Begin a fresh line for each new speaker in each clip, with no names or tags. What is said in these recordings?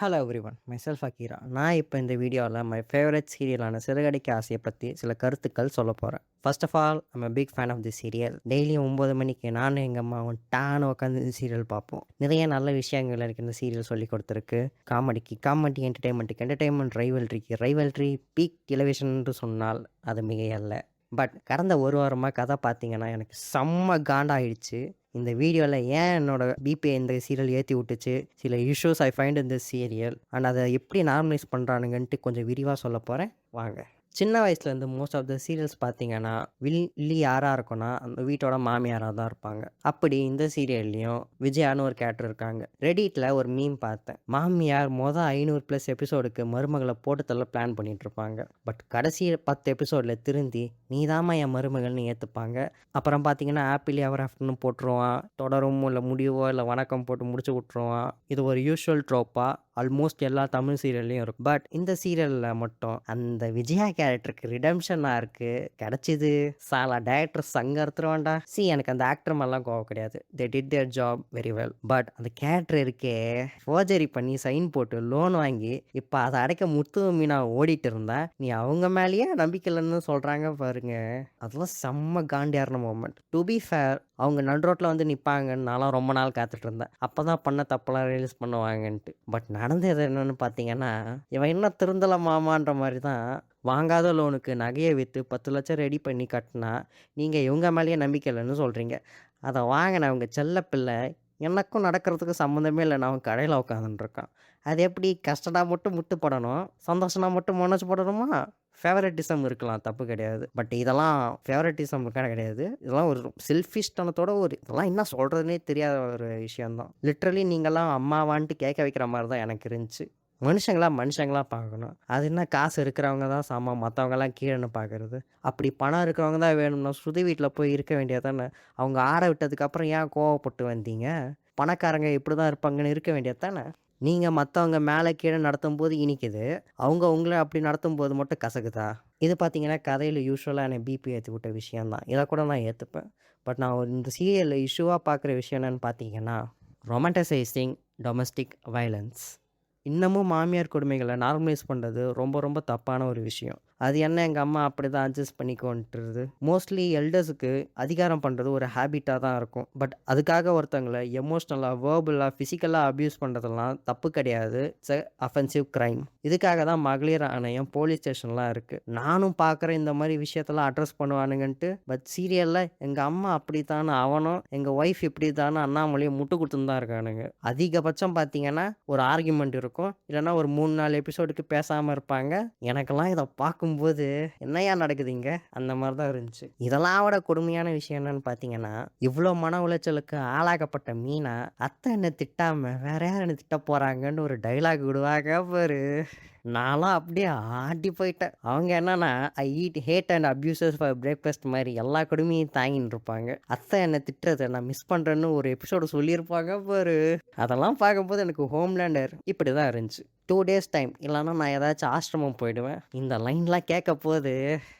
Hello everyone myself அக்கீரா. நான் இப்போ இந்த வீடியோவில் மை ஃபேவரட் சீரியலான சிறகடிக்க ஆசையை பற்றி சில கருத்துக்கள் சொல்ல போகிறேன். First of all I'm big fan of the serial. டெய்லியும் 9 மணிக்கு நானும் எங்கள் அம்மாவும் டான்னு உட்காந்து இந்த சீரியல் பார்ப்போம். நிறைய நல்ல விஷயங்கள் எனக்கு இந்த சீரியல் சொல்லி கொடுத்துருக்கு. காமெடிக்கு காமெடி, என்டர்டெயின்மெண்ட்டுக்கு என்டர்டெயின்மெண்ட், ரைவல்ட்ரிக்கு ரைவல்ட்ரி, பீக் டெலிவிஷன் என்று சொன்னால் அது மிகையல்ல. பட் கடந்த ஒரு வாரமாக கதை பார்த்தீங்கன்னா எனக்கு செம்ம காண்டாயிடுச்சு. இந்த வீடியோவில் ஏன் என்னோட பிபி இந்த சீரியல் ஏற்றி விட்டுச்சு, சில இஷ்யூஸ் ஐ ஃபைண்ட் இந்த சீரியல் அண்ட் அதை எப்படி நார்மலைஸ் பண்ணுறானுங்கன்ட்டு கொஞ்சம் விரிவாக சொல்ல போகிறேன், வாங்க. சின்ன வயசுலேருந்து மோஸ்ட் ஆஃப் த சீரியல்ஸ் பார்த்தீங்கன்னா வில்லி யாராக இருக்கும்னா அந்த வீட்டோட மாமியாராக தான் இருப்பாங்க. அப்படி இந்த சீரியல்லையும் விஜயான்னு ஒரு கேரக்டர் இருக்காங்க. ரெடிட்டில் ஒரு மீம் பார்த்தேன். மாமியார் 500+ எபிசோடுக்கு மருமகளை போட்டு தள்ள பிளான் பண்ணிட்டு இருப்பாங்க. பட் கடைசி 10 எபிசோடில் திருந்தி நீதாம்மா என் மருமகள்னு ஏற்றுப்பாங்க. அப்புறம் பார்த்தீங்கன்னா ஆப்பிள் எவர் ஆஃப்டர்னு போட்டுருவான். தொடரும் இல்லை முடிவோ இல்லை வணக்கம் போட்டு முடிச்சு விட்ருவான். இது ஒரு யூஷுவல் ட்ரோப்பாக ஆல்மோஸ்ட் எல்லா தமிழ் சீரியல்லையும் இருக்கும். பட் இந்த சீரியலில் மட்டும் அந்த விஜயா கேரக்டருக்கு ரிடம்ஷனாக இருக்குது கிடச்சிது. சாலா டைரக்டர் சங்க அறுத்துருவான்டா. எனக்கு அந்த ஆக்டர் மாதிரிலாம் கோவம் கிடையாது. They did there job very well. But அந்த கேரக்டர் இருக்கே, ஃபோர்ஜரி பண்ணி சைன் போட்டு லோன் வாங்கி இப்போ அதை அடைக்க முத்து மீனா ஓடிட்டு இருந்தா நீ அவங்க மேலேயே நம்பிக்கை இல்லைன்னு சொல்கிறாங்க பாருங்க. அதெல்லாம் செம்ம காண்டியான மூமெண்ட். டு பி ஃபேர், அவங்க நடுரோட்டில் வந்து நிற்பாங்கன்னு நான்லாம் ரொம்ப நாள் காத்துட்டு இருந்தேன். அப்போ தான் பண்ண தப்பெல்லாம் ரிலீஸ் பண்ணுவாங்கன்ட்டு. பட் நடந்தது என்னன்னு பார்த்தீங்கன்னா, இவன் இன்னும் திருந்தலை மாமான்ற மாதிரி தான். வாங்காத லோனுக்கு நகையை விற்று 10 லட்சம் ரெடி பண்ணி கட்டினா நீங்கள் இவங்க மேலேயே நம்பிக்கை இல்லைன்னு சொல்கிறீங்க. அதை வாங்கின அவங்க செல்ல பிள்ளை எனக்கும் நடக்கிறதுக்கு சம்மந்தமே இல்லை, நான் அவன் கடையில் உட்காந்துருக்கான். அது எப்படி கஷ்டனா மட்டும் முட்டு போடணும், சந்தோஷனா மட்டும் மனசு போடணுமா? ஃபேவரட்டிசம் இருக்கலாம், தப்பு கிடையாது. பட் இதெல்லாம் ஃபேவரட்டிசம் கிடையாது. இதெல்லாம் ஒரு செல்ஃபிஷ்டனத்தோட இதெல்லாம் என்ன சொல்கிறதுனே தெரியாத ஒரு விஷயந்தான். லிட்ரலி நீங்கள்லாம் அம்மாவான்ட்டு கேட்க வைக்கிற மாதிரி தான் எனக்கு இருந்துச்சு. மனுஷங்களா பார்க்கணும். அது என்ன காசு இருக்கிறவங்க தான் சமம், மற்றவங்கலாம் கீழேன்னு பார்க்குறது. அப்படி பணம் இருக்கிறவங்க தான் வேணும்னா ஸ்ருதி வீட்டில் போய் இருக்க வேண்டியது தானே. அவங்க ஆட விட்டதுக்கப்புறம் ஏன் கோவப்பட்டு வந்தீங்க? பணக்காரங்க இப்படி தான் இருப்பாங்கன்னு இருக்க வேண்டியது தானே. நீங்கள் மற்றவங்க மேலே கீழே நடத்தும்போது இனிக்குது, அவங்க உங்களை அப்படி நடத்தும்போது மட்டும் கசக்குதா? இது பார்த்தீங்கன்னா கதையில் யூஸ்வலாக என்னை பிபி ஏற்றி விட்ட விஷயந்தான். இதை கூட நான் ஏற்றுப்பேன். பட் நான் இந்த சீரியலில் இஷ்யூவாக பார்க்குற விஷயம் என்னென்னு பார்த்தீங்கன்னா, ரொமான்டிசைசிங் டொமஸ்டிக் வயலன்ஸ். இன்னமும் மாமியார் கொடுமைகளை நார்மலைஸ் பண்ணுறது ரொம்ப ரொம்ப தப்பான ஒரு விஷயம். அது என்ன எங்கள் அம்மா அப்படி தான் அட்ஜஸ்ட் பண்ணிக்கோன்ட்டுருது. மோஸ்ட்லி எல்டர்ஸுக்கு அதிகாரம் பண்ணுறது ஒரு ஹேபிட்டாக தான் இருக்கும். பட் அதுக்காக ஒருத்தங்களை எமோஷ்னலாக, வேர்பலாக, ஃபிசிக்கலாக அப்யூஸ் பண்ணுறதெல்லாம் தப்பு கிடையாது. It's a offensive crime. இதுக்காக தான் மகளிர் ஆணையம், போலீஸ் ஸ்டேஷன்லாம் இருக்குது. நானும் பார்க்குறேன் இந்த மாதிரி விஷயத்தெல்லாம் அட்ரஸ் பண்ணுவானுங்கன்ட்டு. பட் சீரியலில் எங்கள் அம்மா அப்படி தானே, அவனும் எங்கள் ஒய்ஃப் இப்படி தானே அண்ணாமலையை முட்டு கொடுத்துன்னு தான் இருக்கானுங்க. அதிகபட்சம் பார்த்தீங்கன்னா ஒரு ஆர்கியூமெண்ட் இருக்கும், இல்லைன்னா ஒரு 3-4 எபிசோடுக்கு பேசாமல் இருப்பாங்க. எனக்கெல்லாம் இதை பார்க்கும்போது என்னையா நடக்குதுங்க அந்த மாதிரி தான் இருந்துச்சு. இதெல்லாம் விட கொடுமையான விஷயம் என்னன்னு பார்த்தீங்கன்னா, இவ்வளோ மன உளைச்சலுக்கு ஆளாகப்பட்ட மீனா அத்தை என்ன திட்டாம வேற யார் என்ன திட்ட போறாங்கன்னு ஒரு டைலாக் விடுவாங்க பாரு. நான்லாம் அப்படியே ஆட்டி போயிட்டேன். அவங்க என்னன்னா I eat hate and abuses for breakfast மாதிரி எல்லா கொடுமையும் தாங்கின்னு இருப்பாங்க. அத்தை என்னை திட்டுறதை நான் மிஸ் பண்ணுறேன்னு ஒரு எபிசோடு சொல்லியிருப்பாங்க பாரு. அதெல்லாம் பார்க்கும்போது எனக்கு ஹோம்லேண்டர் இப்படி தான் இருந்துச்சு. 2 days டைம் இல்லைன்னா நான் ஏதாச்சும் ஆசிரமம் போயிடுவேன். இந்த லைன்லாம் கேட்க போது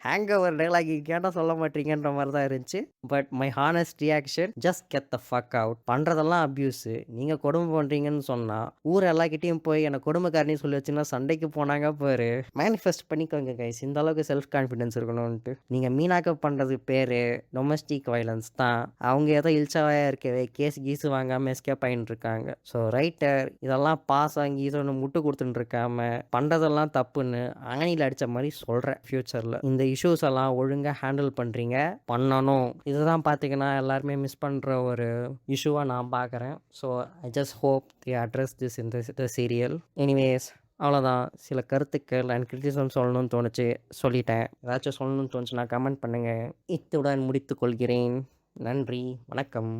ஹேங் ஓவர் டைலாக் கேட்டால் சொல்ல மாட்டீங்கன்ற மாதிரி தான் இருந்துச்சு. But my honest reaction, just get the fuck out. பண்ணுறதெல்லாம் அப்யூஸு. நீங்கள் கொடுமை பண்ணுறீங்கன்னு சொன்னால் ஊர் எல்லாக்கிட்டையும் போய் என்னை கொடுமைக்காரனே சொல்லி வச்சுன்னா சண்டைக்கு போனாங்க பாரு. மேனிஃபெஸ்ட் பண்ணிக்கோங்க கைஸ், இந்த அளவுக்கு செல்ஃப் கான்ஃபிடென்ஸ் இருக்கணும்ன்ட்டு. நீங்கள் மீனாக்க பண்ணுறது பேர் டொமஸ்டிக் வயலன்ஸ் தான். அவங்க ஏதோ இல்ச்சாவாயாக இருக்கவே கேஸ் கீஸு வாங்காமல் எஸ்கேப் ஆகிட்டு இருக்காங்க. ஸோ ரைட்டர் இதெல்லாம் பாஸ் வாங்கி இது ஒன்று முட்டு கொடுத்துட்டு இருக்காம பண்ணுறதெல்லாம் தப்புன்னு ஆணியில் அடித்த மாதிரி சொல்கிறேன். ஃப்யூச்சரில் இந்த இஷ்யூஸ் எல்லாம் ஒழுங்காக ஹேண்டில் பண்ணுறீங்க, பண்ணணும். இதுதான் பார்த்தீங்கன்னா எல்லாருமே மிஸ் பண்ணுற ஒரு இஷ்யூவாக நான் பார்க்குறேன். So I just hope the address this in the serial. Anyways, அவ்வளோதான். சில கருத்துக்கள் அண்ட் கிரிட்டிசம் சொல்லணும்னு தோணுச்சு, சொல்லிட்டேன். ஏதாச்சும் சொல்லணும்னு தோணுச்சுன்னா கமெண்ட் பண்ணுங்கள். இத்துடன் முடித்துக்கொள்கிறேன். நன்றி, வணக்கம்.